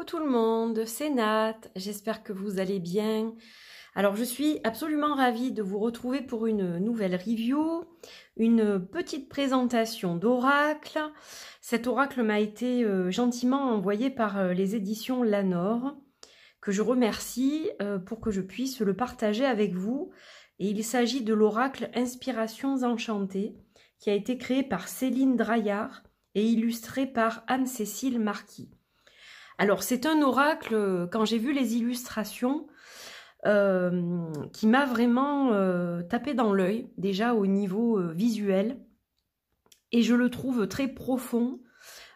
tout le monde, c'est Nat, j'espère que vous allez bien. Alors je suis absolument ravie de vous retrouver pour une nouvelle review, une petite présentation d'oracle. Cet oracle m'a été gentiment envoyé par les éditions Lanor, que je remercie pour que je puisse le partager avec vous. Et il s'agit de l'oracle Inspirations enchantées, qui a été créé par Céline Draillard et illustré par Anne-Cécile Marquis. Alors c'est un oracle, quand j'ai vu les illustrations, qui m'a vraiment tapé dans l'œil, déjà au niveau visuel, et je le trouve très profond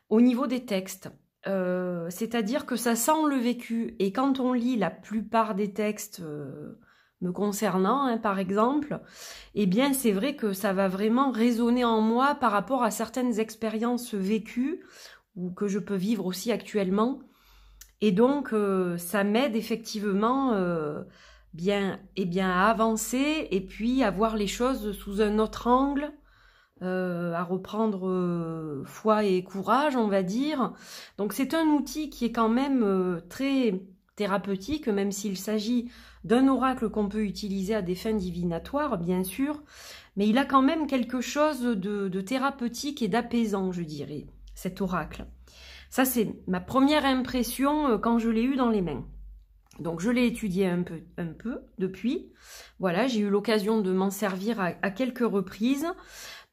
au niveau des textes. C'est-à-dire que ça sent le vécu, et quand on lit la plupart des textes me concernant, hein, par exemple, eh bien c'est vrai que ça va vraiment résonner en moi par rapport à certaines expériences vécues, ou que je peux vivre aussi actuellement. Et donc, ça m'aide effectivement à avancer et puis à voir les choses sous un autre angle, à reprendre foi et courage, on va dire. Donc, c'est un outil qui est quand même très thérapeutique, même s'il s'agit d'un oracle qu'on peut utiliser à des fins divinatoires, bien sûr. Mais il a quand même quelque chose de thérapeutique et d'apaisant, je dirais, cet oracle. Ça, c'est ma première impression quand je l'ai eu dans les mains. Donc, je l'ai étudié un peu depuis. Voilà, j'ai eu l'occasion de m'en servir à quelques reprises.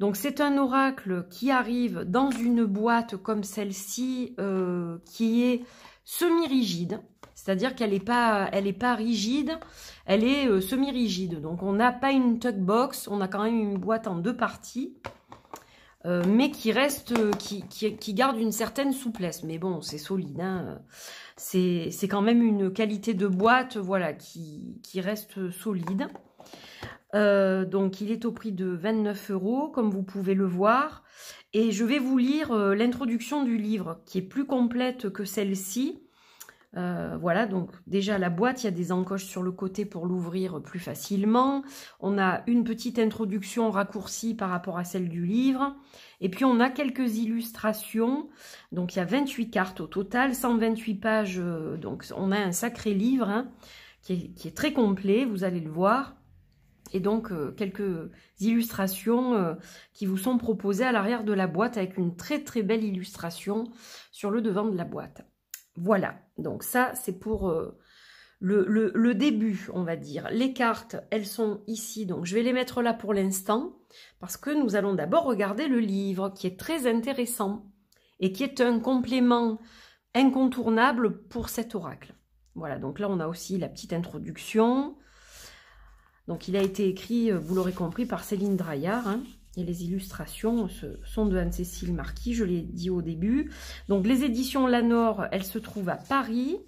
Donc, c'est un oracle qui arrive dans une boîte comme celle-ci, qui est semi-rigide. C'est-à-dire qu'elle n'est pas rigide, elle est semi-rigide. Donc, on n'a pas une tuck box, on a quand même une boîte en deux parties. Mais qui reste, qui garde une certaine souplesse. Mais bon, c'est solide, hein. C'est quand même une qualité de boîte, voilà, qui reste solide. Donc, il est au prix de 29 €, comme vous pouvez le voir. Et je vais vous lire l'introduction du livre, qui est plus complète que celle-ci. Voilà, donc déjà la boîte, il y a des encoches sur le côté pour l'ouvrir plus facilement. On a une petite introduction raccourcie par rapport à celle du livre. Et puis on a quelques illustrations. Donc il y a 28 cartes au total, 128 pages. Donc on a un sacré livre, hein, qui est très complet, vous allez le voir. Et donc quelques illustrations qui vous sont proposées à l'arrière de la boîte avec une très très belle illustration sur le devant de la boîte. Voilà, donc ça c'est pour le début, on va dire. Les cartes, elles sont ici, donc je vais les mettre là pour l'instant, parce que nous allons d'abord regarder le livre, qui est très intéressant, et qui est un complément incontournable pour cet oracle. Voilà, donc là on a aussi la petite introduction. Donc il a été écrit, vous l'aurez compris, par Céline Draillard, hein. Et les illustrations sont de Anne-Cécile Marquis, je l'ai dit au début. Donc les éditions Lanor, elles se trouvent à Paris.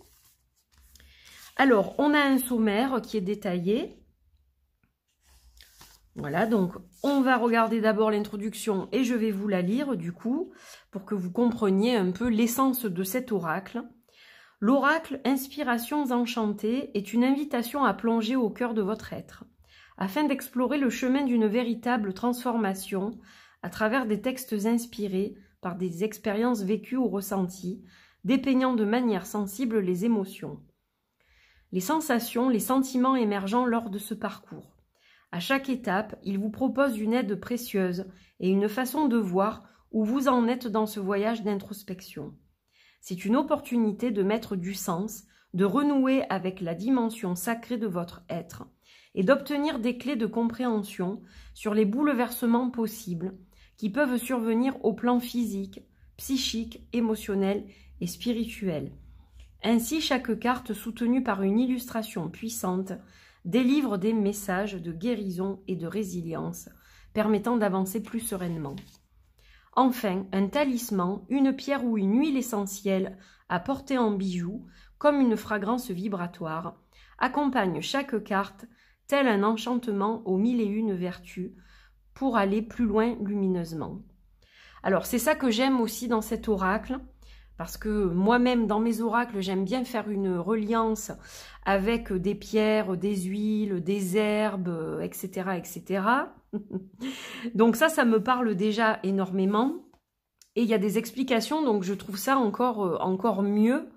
Alors, on a un sommaire qui est détaillé. Voilà, donc on va regarder d'abord l'introduction et je vais vous la lire du coup, pour que vous compreniez un peu l'essence de cet oracle. L'oracle Inspirations enchantées est une invitation à plonger au cœur de votre être, afin d'explorer le chemin d'une véritable transformation à travers des textes inspirés par des expériences vécues ou ressenties, dépeignant de manière sensible les émotions, les sensations, les sentiments émergents lors de ce parcours. À chaque étape, il vous propose une aide précieuse et une façon de voir où vous en êtes dans ce voyage d'introspection. C'est une opportunité de mettre du sens, de renouer avec la dimension sacrée de votre être, et d'obtenir des clés de compréhension sur les bouleversements possibles qui peuvent survenir au plan physique, psychique, émotionnel et spirituel. Ainsi, chaque carte, soutenue par une illustration puissante, délivre des messages de guérison et de résilience, permettant d'avancer plus sereinement. Enfin, un talisman, une pierre ou une huile essentielle à porter en bijou, comme une fragrance vibratoire, accompagne chaque carte tel un enchantement aux 1001 vertus, pour aller plus loin lumineusement. Alors, c'est ça que j'aime aussi dans cet oracle, parce que moi-même, dans mes oracles, j'aime bien faire une reliance avec des pierres, des huiles, des herbes, etc., etc. Donc ça me parle déjà énormément. Et il y a des explications, donc je trouve ça encore mieux.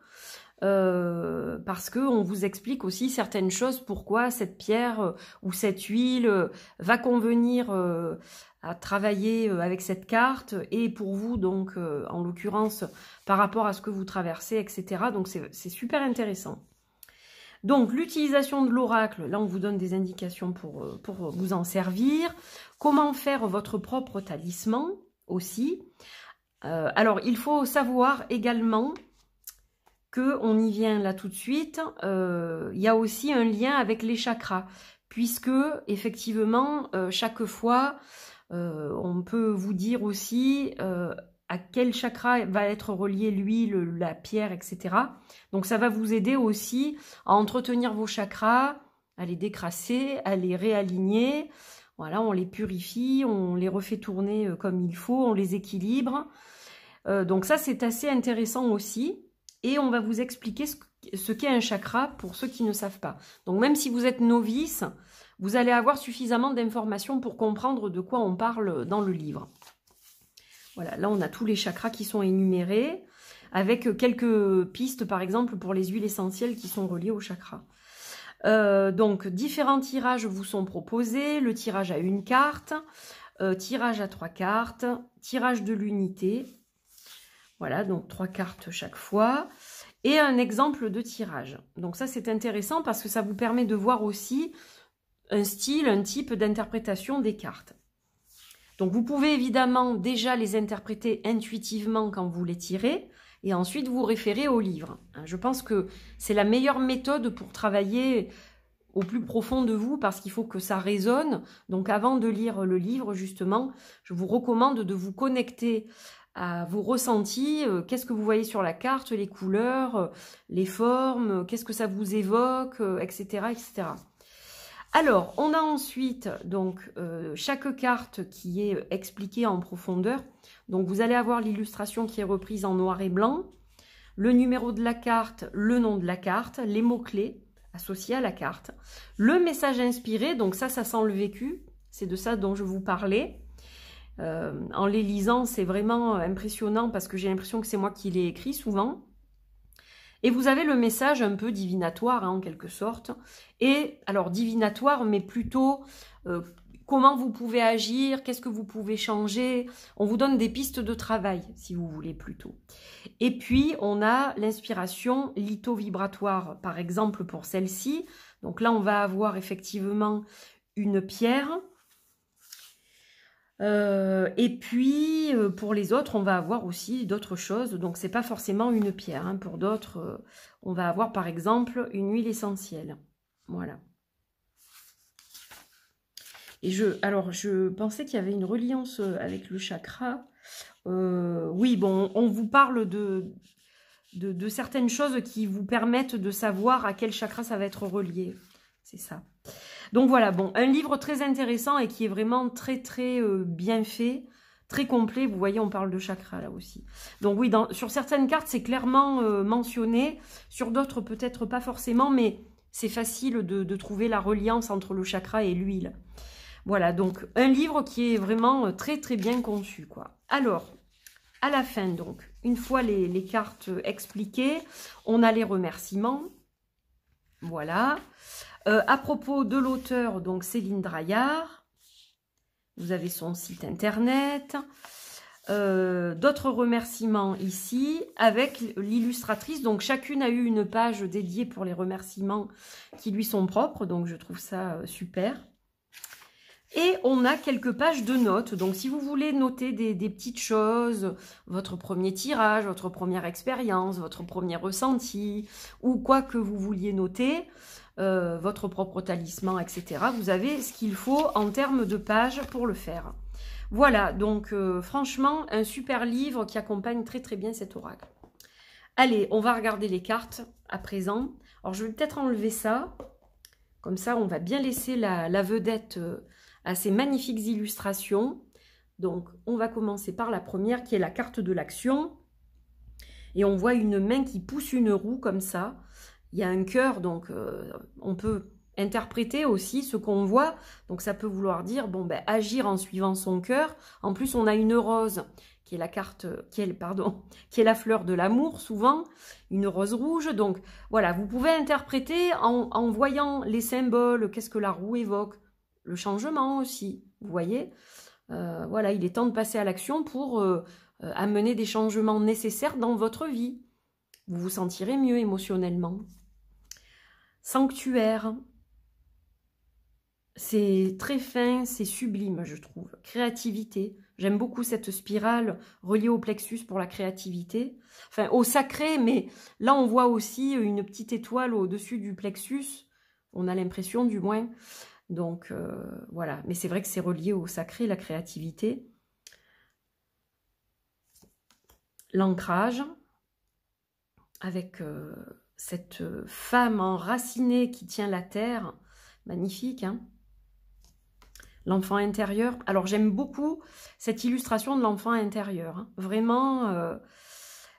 parce qu'on vous explique aussi certaines choses, pourquoi cette pierre ou cette huile va convenir à travailler avec cette carte, et pour vous, donc, en l'occurrence, par rapport à ce que vous traversez, etc. Donc, c'est super intéressant. Donc, l'utilisation de l'oracle, là, on vous donne des indications pour vous en servir. Comment faire votre propre talisman, aussi. Alors, il faut savoir également qu'on y vient là tout de suite, il y a aussi un lien avec les chakras, puisque, effectivement, chaque fois, on peut vous dire aussi à quel chakra va être relié l'huile, la pierre, etc. Donc ça va vous aider aussi à entretenir vos chakras, à les décrasser, à les réaligner. Voilà, on les purifie, on les refait tourner comme il faut, on les équilibre. Donc ça, c'est assez intéressant aussi. Et on va vous expliquer ce qu'est un chakra pour ceux qui ne savent pas. Donc même si vous êtes novice, vous allez avoir suffisamment d'informations pour comprendre de quoi on parle dans le livre. Voilà, là on a tous les chakras qui sont énumérés, avec quelques pistes par exemple pour les huiles essentielles qui sont reliées aux chakras. Donc différents tirages vous sont proposés, le tirage à une carte, tirage à 3 cartes, tirage de l'unité. Voilà, donc 3 cartes chaque fois. Et un exemple de tirage. Donc ça, c'est intéressant parce que ça vous permet de voir aussi un style, un type d'interprétation des cartes. Donc vous pouvez évidemment déjà les interpréter intuitivement quand vous les tirez et ensuite vous référer au livre. Je pense que c'est la meilleure méthode pour travailler au plus profond de vous parce qu'il faut que ça résonne. Donc avant de lire le livre, justement, je vous recommande de vous connecter à vos ressentis, qu'est-ce que vous voyez sur la carte, les couleurs, les formes, qu'est-ce que ça vous évoque, etc., etc. Alors, on a ensuite donc chaque carte qui est expliquée en profondeur. Donc, vous allez avoir l'illustration qui est reprise en noir et blanc, le numéro de la carte, le nom de la carte, les mots-clés associés à la carte, le message inspiré, donc ça sent le vécu, c'est de ça dont je vous parlais. En les lisant, c'est vraiment impressionnant parce que j'ai l'impression que c'est moi qui l'ai écrit souvent. Et vous avez le message un peu divinatoire, en quelque sorte. Et alors divinatoire, mais plutôt comment vous pouvez agir, qu'est-ce que vous pouvez changer. On vous donne des pistes de travail, si vous voulez plutôt. Et puis, on a l'inspiration litho-vibratoire, par exemple pour celle-ci. Donc là, on va avoir effectivement une pierre. Et puis, pour les autres, on va avoir aussi d'autres choses. Donc, c'est pas forcément une pierre. Hein. Pour d'autres, on va avoir, par exemple, une huile essentielle. Voilà. Et alors, je pensais qu'il y avait une reliance avec le chakra. Oui, bon, on vous parle de certaines choses qui vous permettent de savoir à quel chakra ça va être relié. C'est ça. Donc voilà, bon, un livre très intéressant et qui est vraiment très très bien fait, très complet. Vous voyez, on parle de chakra là aussi. Donc oui, sur certaines cartes, c'est clairement mentionné. Sur d'autres, peut-être pas forcément, mais c'est facile de trouver la reliance entre le chakra et l'huile. Voilà, donc un livre qui est vraiment très très bien conçu, quoi. Alors, à la fin, donc, une fois les cartes expliquées, on a les remerciements. Voilà. À propos de l'auteur, donc Céline Draillard, vous avez son site internet, d'autres remerciements ici, avec l'illustratrice, donc chacune a eu une page dédiée pour les remerciements qui lui sont propres, donc je trouve ça super. Et on a quelques pages de notes, donc si vous voulez noter des petites choses, votre premier tirage, votre première expérience, votre premier ressenti, ou quoi que vous vouliez noter, votre propre talisman, etc. Vous avez ce qu'il faut en termes de pages pour le faire. Voilà, donc franchement, un super livre qui accompagne très très bien cet oracle. Allez, on va regarder les cartes à présent. Alors, je vais peut-être enlever ça. Comme ça, on va bien laisser la vedette à ces magnifiques illustrations. Donc, on va commencer par la première qui est la carte de l'action. Et on voit une main qui pousse une roue comme ça. Il y a un cœur, donc on peut interpréter aussi ce qu'on voit. Donc ça peut vouloir dire, bon, ben, agir en suivant son cœur. En plus, on a une rose qui est la carte, qui est la fleur de l'amour, souvent, une rose rouge. Donc voilà, vous pouvez interpréter en voyant les symboles, qu'est-ce que la roue évoque, le changement aussi, vous voyez. Voilà, il est temps de passer à l'action pour amener des changements nécessaires dans votre vie. Vous vous sentirez mieux émotionnellement. Sanctuaire. C'est très fin, c'est sublime, je trouve. Créativité. J'aime beaucoup cette spirale reliée au plexus pour la créativité. Enfin, au sacré, mais là, on voit aussi une petite étoile au-dessus du plexus. On a l'impression, du moins. Donc, voilà. Mais c'est vrai que c'est relié au sacré, la créativité. L'ancrage. Avec cette femme enracinée qui tient la terre. Magnifique, hein? L'enfant intérieur. Alors, j'aime beaucoup cette illustration de l'enfant intérieur. Hein. Vraiment,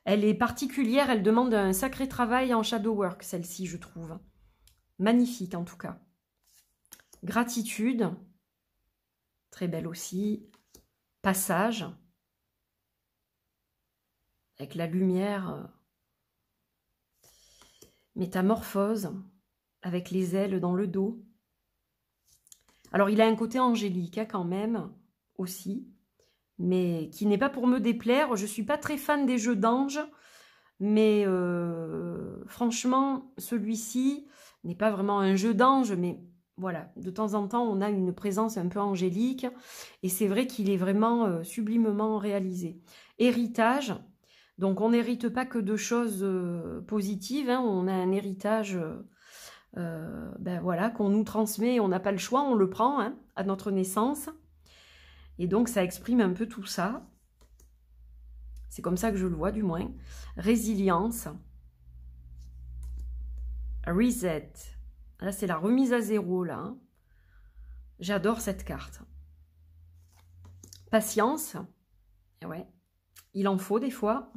elle est particulière. Elle demande un sacré travail en shadow work, celle-ci, je trouve. Magnifique, en tout cas. Gratitude. Très belle aussi. Passage. Avec la lumière. Métamorphose. Avec les ailes dans le dos. Alors, il a un côté angélique, hein, quand même, aussi, mais qui n'est pas pour me déplaire. Je ne suis pas très fan des jeux d'anges, mais franchement, celui-ci n'est pas vraiment un jeu d'ange, mais voilà, de temps en temps, on a une présence un peu angélique, et c'est vrai qu'il est vraiment sublimement réalisé. Héritage, donc on n'hérite pas que de choses positives, hein, on a un héritage... ben voilà, qu'on nous transmet, on n'a pas le choix, on le prend, hein, à notre naissance. Et donc, ça exprime un peu tout ça. C'est comme ça que je le vois, du moins. Résilience. Reset. Là, c'est la remise à zéro, là. Hein. J'adore cette carte. Patience. Et ouais, il en faut des fois.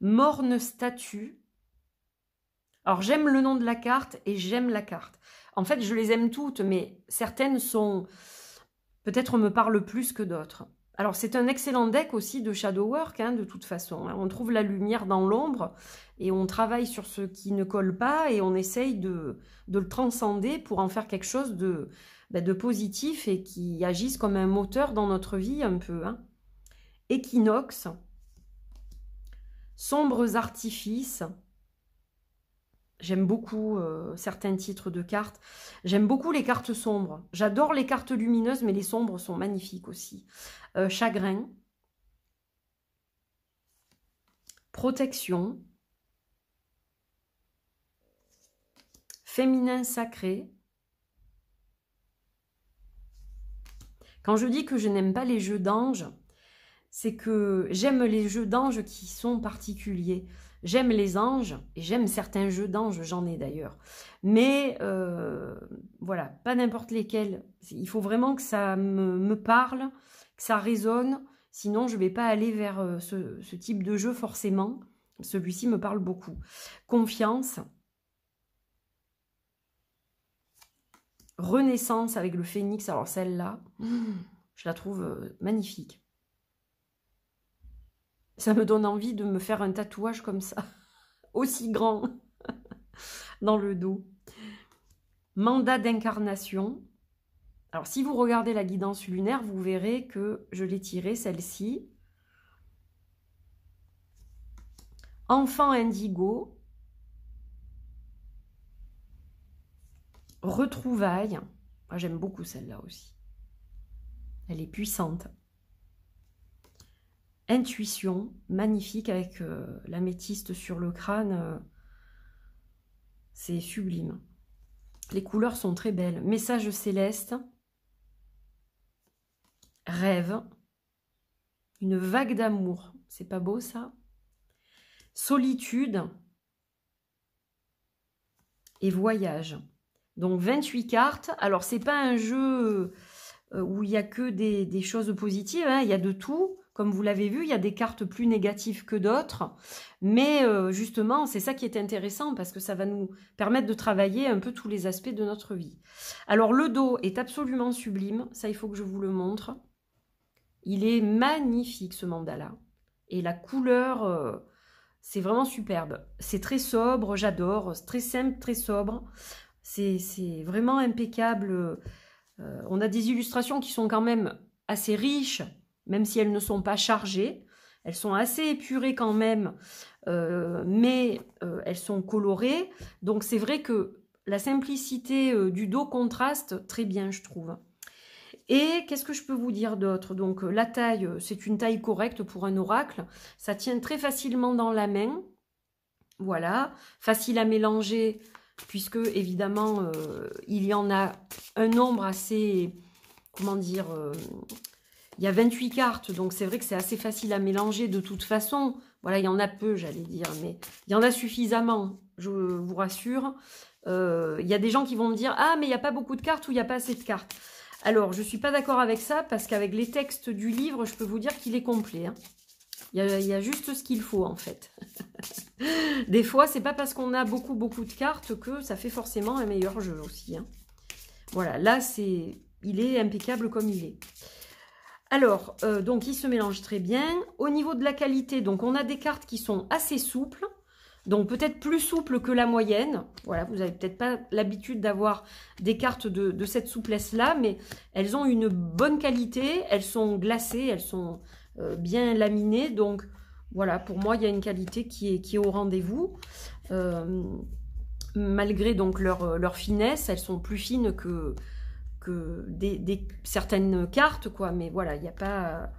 Morne statue. Alors, j'aime le nom de la carte et j'aime la carte. En fait, je les aime toutes, mais certaines sont... peut-être me parlent plus que d'autres. Alors, c'est un excellent deck aussi de shadow work, hein, de toute façon. On trouve la lumière dans l'ombre et on travaille sur ce qui ne colle pas et on essaye de le transcender pour en faire quelque chose de positif et qui agisse comme un moteur dans notre vie un peu. Hein. Équinoxe. Sombres artifices. J'aime beaucoup certains titres de cartes. J'aime beaucoup les cartes sombres. J'adore les cartes lumineuses, mais les sombres sont magnifiques aussi. Chagrin. Protection. Féminin sacré. Quand je dis que je n'aime pas les jeux d'anges, c'est que j'aime les jeux d'anges qui sont particuliers. J'aime les anges, et j'aime certains jeux d'anges, j'en ai d'ailleurs. Mais voilà, pas n'importe lesquels. Il faut vraiment que ça me parle, que ça résonne. Sinon, je ne vais pas aller vers ce type de jeu forcément. Celui-ci me parle beaucoup. Confiance. Renaissance avec le phénix. Alors celle-là, je la trouve magnifique. Ça me donne envie de me faire un tatouage comme ça, aussi grand, dans le dos. Mandat d'incarnation. Alors, si vous regardez la guidance lunaire, vous verrez que je l'ai tirée, celle-ci. Enfant indigo. Retrouvailles. Ah, j'aime beaucoup celle-là aussi. Elle est puissante. Intuition, magnifique avec l'améthyste sur le crâne. C'est sublime. Les couleurs sont très belles. Message céleste. Rêve. Une vague d'amour. C'est pas beau ça? Solitude. Et voyage. Donc 28 cartes. Alors c'est pas un jeu où il n'y a que des choses positives. Hein. Il y a de tout. Comme vous l'avez vu, il y a des cartes plus négatives que d'autres. Mais justement, c'est ça qui est intéressant parce que ça va nous permettre de travailler un peu tous les aspects de notre vie. Alors, le dos est absolument sublime. Ça, il faut que je vous le montre. Il est magnifique, ce mandala. Et la couleur, c'est vraiment superbe. C'est très sobre, j'adore. C'est très simple, très sobre. C'est vraiment impeccable. On a des illustrations qui sont quand même assez riches, même si elles ne sont pas chargées. Elles sont assez épurées quand même, mais elles sont colorées. Donc c'est vrai que la simplicité du dos contraste très bien, je trouve. Et qu'est-ce que je peux vous dire d'autre? Donc la taille, c'est une taille correcte pour un oracle. Ça tient très facilement dans la main. Voilà, facile à mélanger, puisque évidemment, il y en a un nombre assez, comment dire, il y a 28 cartes, donc c'est vrai que c'est assez facile à mélanger de toute façon. Voilà, il y en a peu, j'allais dire, mais il y en a suffisamment, je vous rassure. Il y a des gens qui vont me dire « Ah, mais il n'y a pas beaucoup de cartes ou il n'y a pas assez de cartes ». Alors, je ne suis pas d'accord avec ça, parce qu'avec les textes du livre, je peux vous dire qu'il est complet. Hein. Il y a juste ce qu'il faut, en fait. Des fois, c'est pas parce qu'on a beaucoup de cartes que ça fait forcément un meilleur jeu aussi. Hein. Voilà, là, il est impeccable comme il est. Alors, donc, il se mélange très bien. Au niveau de la qualité, donc, on a des cartes qui sont assez souples. Donc, peut-être plus souples que la moyenne. Voilà, vous n'avez peut-être pas l'habitude d'avoir des cartes de cette souplesse-là, mais elles ont une bonne qualité. Elles sont glacées, elles sont bien laminées. Donc, voilà, pour moi, il y a une qualité qui est au rendez-vous. Malgré donc leur finesse, elles sont plus fines que certaines cartes, quoi. Mais voilà, il n'y a pas...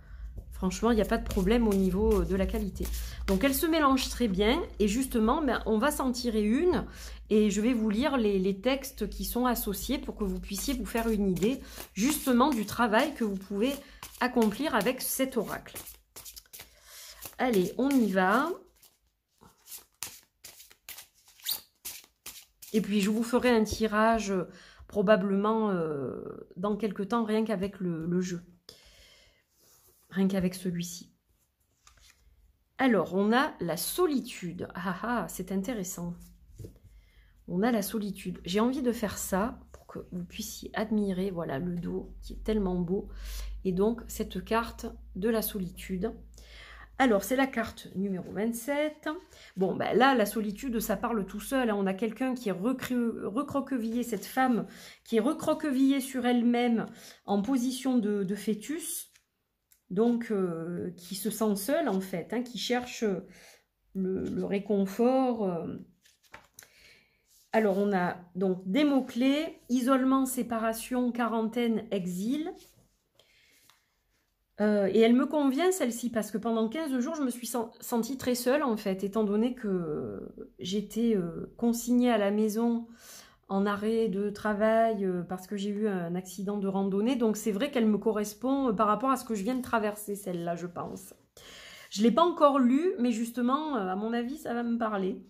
Franchement, il n'y a pas de problème au niveau de la qualité. Donc, elles se mélangent très bien. Et justement, ben, on va s'en tirer une. Et je vais vous lire les textes qui sont associés pour que vous puissiez vous faire une idée, justement, du travail que vous pouvez accomplir avec cet oracle. Allez, on y va. Et puis, je vous ferai un tirage probablement dans quelques temps, rien qu'avec le jeu. Rien qu'avec celui-ci. Alors, on a la solitude. Ah ah, c'est intéressant. On a la solitude. J'ai envie de faire ça pour que vous puissiez admirer, voilà, le dos qui est tellement beau. Et donc, cette carte de la solitude. Alors, c'est la carte numéro 27. Bon, ben là, la solitude, ça parle tout seul. Hein. On a quelqu'un qui est recroquevillé, cette femme qui est recroquevillée sur elle-même en position de fœtus. Donc, qui se sent seule, en fait, hein, qui cherche le réconfort. Alors, on a donc des mots-clés, isolement, séparation, quarantaine, exil. Et elle me convient, celle-ci, parce que pendant 15 jours, je me suis sentie très seule, en fait, étant donné que j'étais consignée à la maison en arrêt de travail parce que j'ai eu un accident de randonnée. Donc, c'est vrai qu'elle me correspond par rapport à ce que je viens de traverser, celle-là, je pense. Je ne l'ai pas encore lue, mais justement, à mon avis, ça va me parler.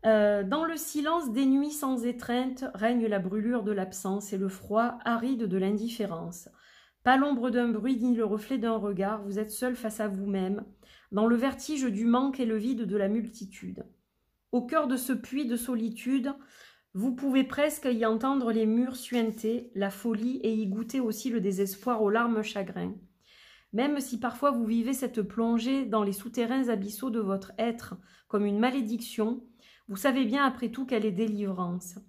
Dans le silence des nuits sans étreinte, règne la brûlure de l'absence et le froid aride de l'indifférence. Pas l'ombre d'un bruit ni le reflet d'un regard, vous êtes seul face à vous-même, dans le vertige du manque et le vide de la multitude. Au cœur de ce puits de solitude, vous pouvez presque y entendre les murs suinter, la folie et y goûter aussi le désespoir aux larmes chagrins. Même si parfois vous vivez cette plongée dans les souterrains abyssaux de votre être comme une malédiction, vous savez bien après tout qu'elle est délivrance.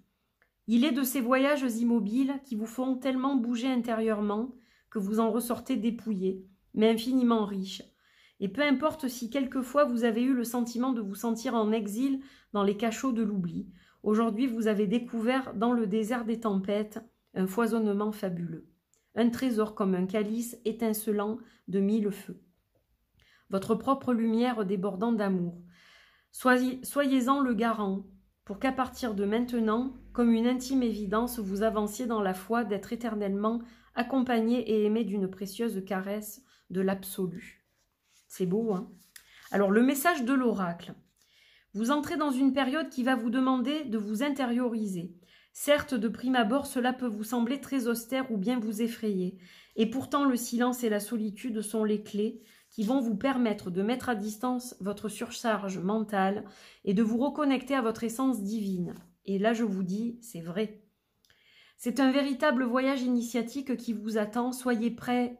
Il est de ces voyages immobiles qui vous font tellement bouger intérieurement que vous en ressortez dépouillé, mais infiniment riche. Et peu importe si quelquefois vous avez eu le sentiment de vous sentir en exil dans les cachots de l'oubli, aujourd'hui vous avez découvert dans le désert des tempêtes un foisonnement fabuleux, un trésor comme un calice étincelant de 1000 feux. Votre propre lumière débordant d'amour. Soyez-en le garant, pour qu'à partir de maintenant, comme une intime évidence, vous avanciez dans la foi d'être éternellement accompagné et aimé d'une précieuse caresse de l'absolu. C'est beau, hein? Alors, le message de l'oracle. Vous entrez dans une période qui va vous demander de vous intérioriser. Certes, de prime abord, cela peut vous sembler très austère ou bien vous effrayer. Et pourtant, le silence et la solitude sont les clés qui vont vous permettre de mettre à distance votre surcharge mentale et de vous reconnecter à votre essence divine. Et là, je vous dis, c'est vrai. C'est un véritable voyage initiatique qui vous attend. Soyez prêts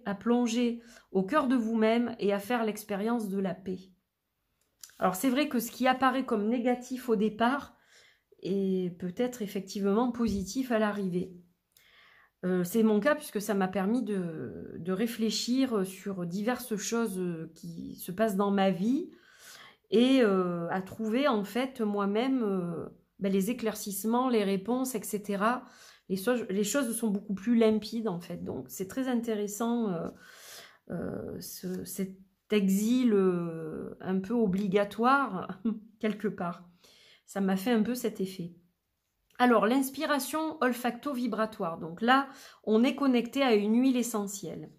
à plonger au cœur de vous-même et à faire l'expérience de la paix. Alors, c'est vrai que ce qui apparaît comme négatif au départ est peut-être effectivement positif à l'arrivée. C'est mon cas puisque ça m'a permis de réfléchir sur diverses choses qui se passent dans ma vie et à trouver en fait moi-même les éclaircissements, les réponses, etc. Les choses sont beaucoup plus limpides en fait. Donc c'est très intéressant cet exil un peu obligatoire quelque part. Ça m'a fait un peu cet effet. Alors, l'inspiration olfacto-vibratoire. Donc là, on est connecté à une huile essentielle.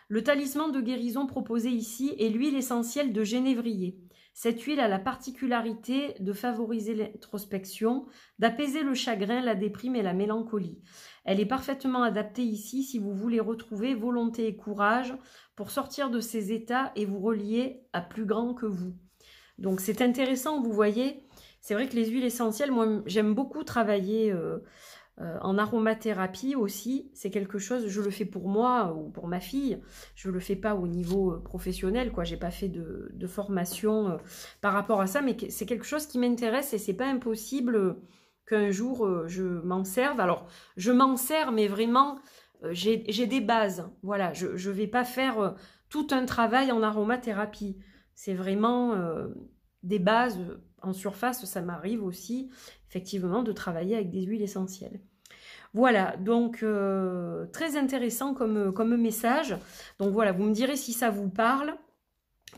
Le talisman de guérison proposé ici est l'huile essentielle de genévrier. Cette huile a la particularité de favoriser l'introspection, d'apaiser le chagrin, la déprime et la mélancolie. Elle est parfaitement adaptée ici si vous voulez retrouver volonté et courage pour sortir de ces états et vous relier à plus grand que vous. Donc c'est intéressant, vous voyez. C'est vrai que les huiles essentielles, moi j'aime beaucoup travailler en aromathérapie aussi. C'est quelque chose, je le fais pour moi ou pour ma fille. Je ne le fais pas au niveau professionnel, quoi. J'ai pas fait de formation par rapport à ça, mais c'est quelque chose qui m'intéresse et c'est pas impossible qu'un jour je m'en serve. Alors je m'en sers, mais vraiment j'ai des bases. Voilà, je ne vais pas faire tout un travail en aromathérapie. C'est vraiment des bases en surface, ça m'arrive aussi effectivement de travailler avec des huiles essentielles. Voilà, donc très intéressant comme message. Donc voilà, vous me direz si ça vous parle.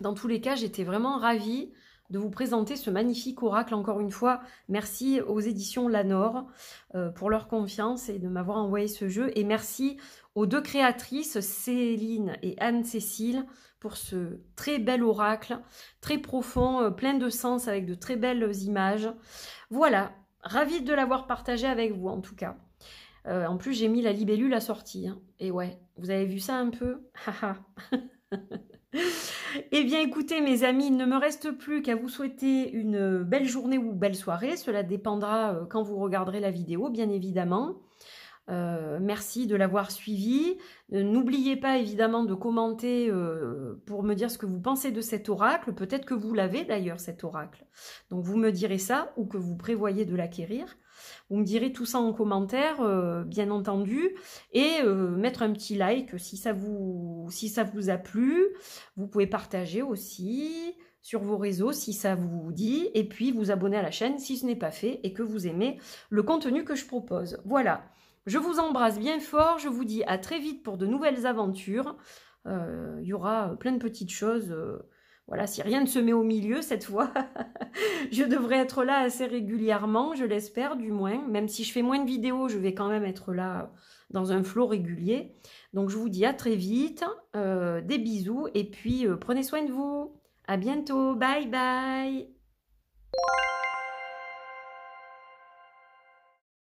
Dans tous les cas, j'étais vraiment ravie de vous présenter ce magnifique oracle. Encore une fois, merci aux éditions Lanor pour leur confiance et de m'avoir envoyé ce jeu. Et merci aux deux créatrices, Céline et Anne-Cécile, pour ce très bel oracle, très profond, plein de sens, avec de très belles images. Voilà, ravie de l'avoir partagé avec vous en tout cas. En plus, j'ai mis la libellule assortie. Hein. Et ouais, vous avez vu ça un peu? Eh bien, écoutez, mes amis, il ne me reste plus qu'à vous souhaiter une belle journée ou belle soirée. Cela dépendra quand vous regarderez la vidéo, bien évidemment. Merci de l'avoir suivi. N'oubliez pas évidemment de commenter pour me dire ce que vous pensez de cet oracle. Peut-être que vous l'avez d'ailleurs, cet oracle. Donc vous me direz ça ou que vous prévoyez de l'acquérir. Vous me direz tout ça en commentaire, bien entendu. Et mettre un petit like si ça vous a plu. Vous pouvez partager aussi sur vos réseaux si ça vous dit. Et puis vous abonner à la chaîne si ce n'est pas fait et que vous aimez le contenu que je propose. Voilà. Je vous embrasse bien fort, je vous dis à très vite pour de nouvelles aventures. Il y aura plein de petites choses. Voilà, si rien ne se met au milieu cette fois, je devrais être là assez régulièrement, je l'espère du moins. Même si je fais moins de vidéos, je vais quand même être là dans un flot régulier. Donc je vous dis à très vite, des bisous et puis prenez soin de vous. À bientôt, bye bye.